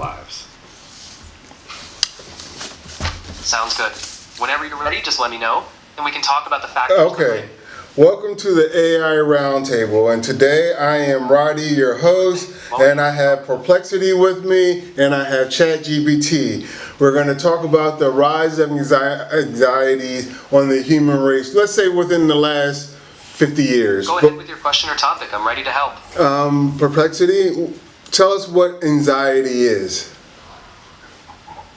lives. Sounds good. Whenever you're ready, just let me know, and we can talk about the factors. Okay. Welcome to the AI Roundtable, and today I am Roddy, your host, and I have Perplexity with me, and I have chatgpt. We're going to talk about the rise of anxiety on the human race, let's say within the last 50 years. Go ahead with your question or topic. I'm ready to help. Perplexity, tell us what anxiety is.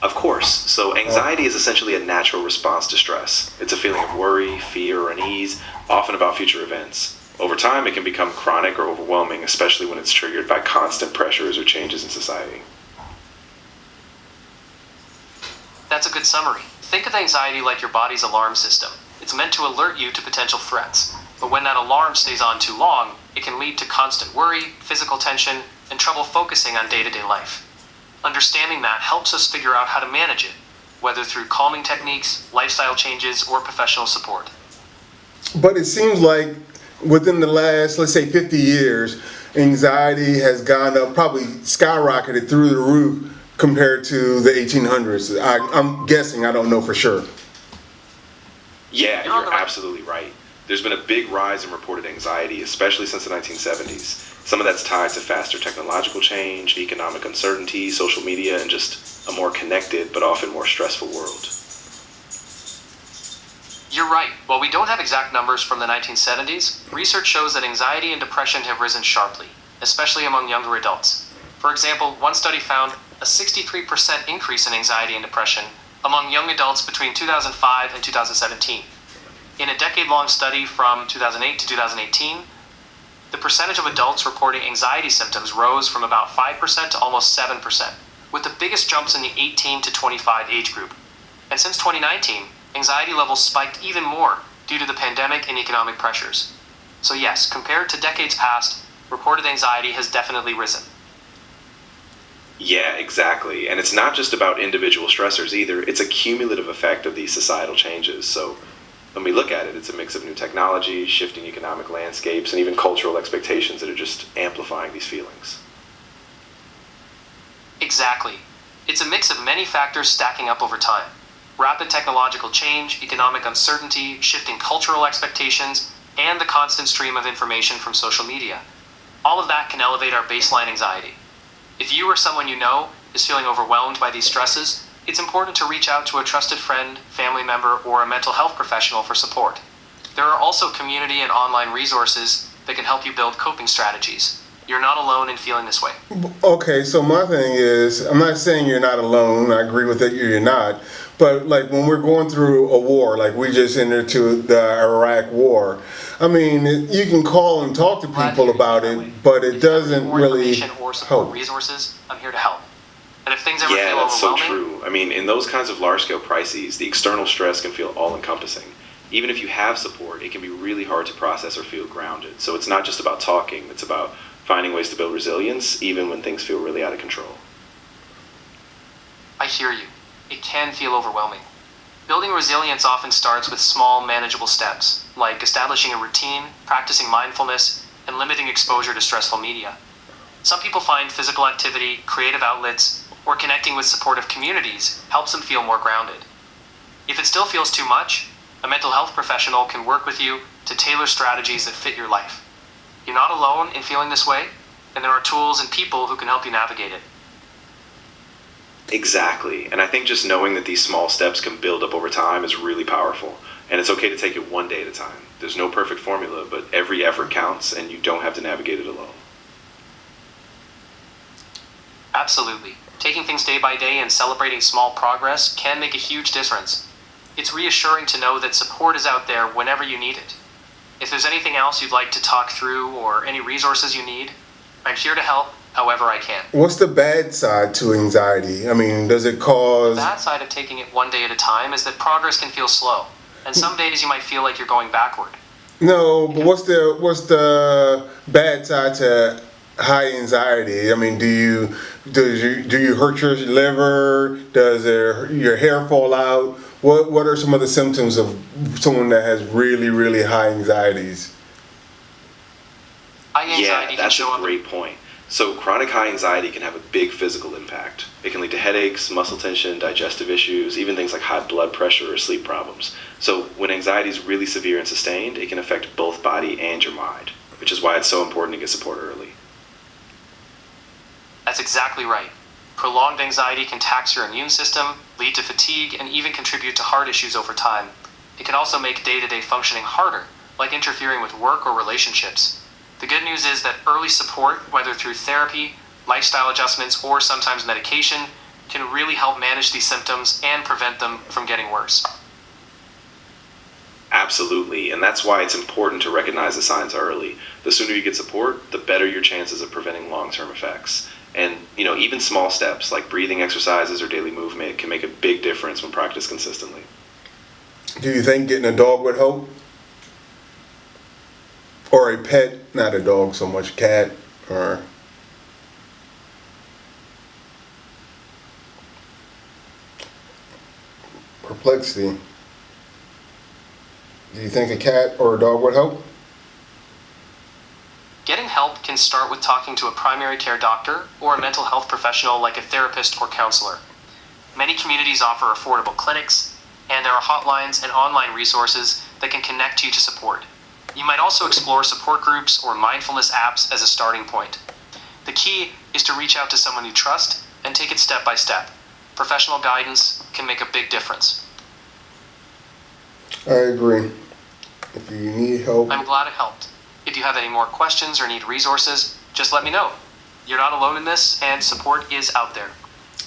Of course. So anxiety is essentially a natural response to stress. It's a feeling of worry, fear, or unease, often about future events. Over time, it can become chronic or overwhelming, especially when it's triggered by constant pressures or changes in society. That's a good summary. Think of anxiety like your body's alarm system. It's meant to alert you to potential threats. But when that alarm stays on too long, it can lead to constant worry, physical tension, and trouble focusing on day-to-day life. Understanding that helps us figure out how to manage it, whether through calming techniques, lifestyle changes, or professional support. But it seems like within the last, let's say 50 years, anxiety has gone up, probably skyrocketed through the roof compared to the 1800s. I'm guessing, I don't know for sure. Yeah, you're absolutely right. There's been a big rise in reported anxiety, especially since the 1970s. Some of that's tied to faster technological change, economic uncertainty, social media, and just a more connected but often more stressful world. You're right. While we don't have exact numbers from the 1970s, research shows that anxiety and depression have risen sharply, especially among younger adults. For example, one study found a 63% increase in anxiety and depression among young adults between 2005 and 2017. In a decade-long study from 2008 to 2018, the percentage of adults reporting anxiety symptoms rose from about 5% to almost 7%, with the biggest jumps in the 18 to 25 age group. And since 2019, anxiety levels spiked even more due to the pandemic and economic pressures. So yes, compared to decades past, reported anxiety has definitely risen. Yeah, exactly. And it's not just about individual stressors either. It's a cumulative effect of these societal changes. So when we look at it, it's a mix of new technology, shifting economic landscapes, and even cultural expectations that are just amplifying these feelings. Exactly. It's a mix of many factors stacking up over time. Rapid technological change, economic uncertainty, shifting cultural expectations, and the constant stream of information from social media. All of that can elevate our baseline anxiety. If you or someone you know is feeling overwhelmed by these stresses, it's important to reach out to a trusted friend, family member, or a mental health professional for support. There are also community and online resources that can help you build coping strategies. You're not alone in feeling this way. Okay, so my thing is, I'm not saying you're not alone. I agree with it, you're not. But like when we're going through a war, like we just entered to the Iraq war, I mean, you can call and talk to people about it, but it doesn't really information or support help. resources, I'm here to help. And if things ever Yeah, feel that's so overwhelming, true. I mean, in those kinds of large-scale crises, the external stress can feel all-encompassing. Even if you have support, it can be really hard to process or feel grounded. So it's not just about talking, it's about finding ways to build resilience, even when things feel really out of control. I hear you. It can feel overwhelming. Building resilience often starts with small, manageable steps, like establishing a routine, practicing mindfulness, and limiting exposure to stressful media. Some people find physical activity, creative outlets, or connecting with supportive communities helps them feel more grounded. If it still feels too much, a mental health professional can work with you to tailor strategies that fit your life. You're not alone in feeling this way, and there are tools and people who can help you navigate it. Exactly. And I think just knowing that these small steps can build up over time is really powerful. And it's okay to take it one day at a time. There's no perfect formula, but every effort counts, and you don't have to navigate it alone. Absolutely. Taking things day by day and celebrating small progress can make a huge difference. It's reassuring to know that support is out there whenever you need it. If there's anything else you'd like to talk through or any resources you need, I'm here to help however I can. What's the bad side to anxiety? I mean, does it cause... The bad side of taking it one day at a time is that progress can feel slow, and some days you might feel like you're going backward. No, but what's the bad side to high anxiety? I mean, do you hurt your liver? Does your hair fall out? What are some of the symptoms of someone that has really, really high anxieties? High anxiety Yeah, can that's show a up. great point. So chronic high anxiety can have a big physical impact. It can lead to headaches, muscle tension, digestive issues, even things like high blood pressure or sleep problems. So when anxiety is really severe and sustained, it can affect both body and your mind, which is why it's so important to get support early. That's exactly right. Prolonged anxiety can tax your immune system, lead to fatigue, and even contribute to heart issues over time. It can also make day-to-day functioning harder, like interfering with work or relationships. The good news is that early support, whether through therapy, lifestyle adjustments, or sometimes medication, can really help manage these symptoms and prevent them from getting worse. Absolutely, and that's why it's important to recognize the signs early. The sooner you get support, the better your chances of preventing long-term effects. And, even small steps like breathing exercises or daily movement can make a big difference when practiced consistently. Do you think getting a dog would help? Or a pet, not a dog so much, cat, or... Perplexity. Do you think a cat or a dog would help? Getting help can start with talking to a primary care doctor or a mental health professional like a therapist or counselor. Many communities offer affordable clinics, and there are hotlines and online resources that can connect you to support. You might also explore support groups or mindfulness apps as a starting point. The key is to reach out to someone you trust and take it step by step. Professional guidance can make a big difference. I agree. If you need help... I'm glad it helped. If you have any more questions or need resources, just let me know. You're not alone in this, and support is out there.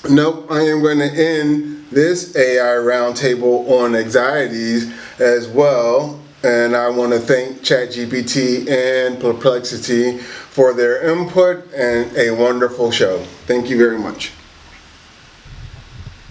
Nope, I am going to end this AI roundtable on anxieties as well. And I want to thank ChatGPT and Perplexity for their input and a wonderful show. Thank you very much.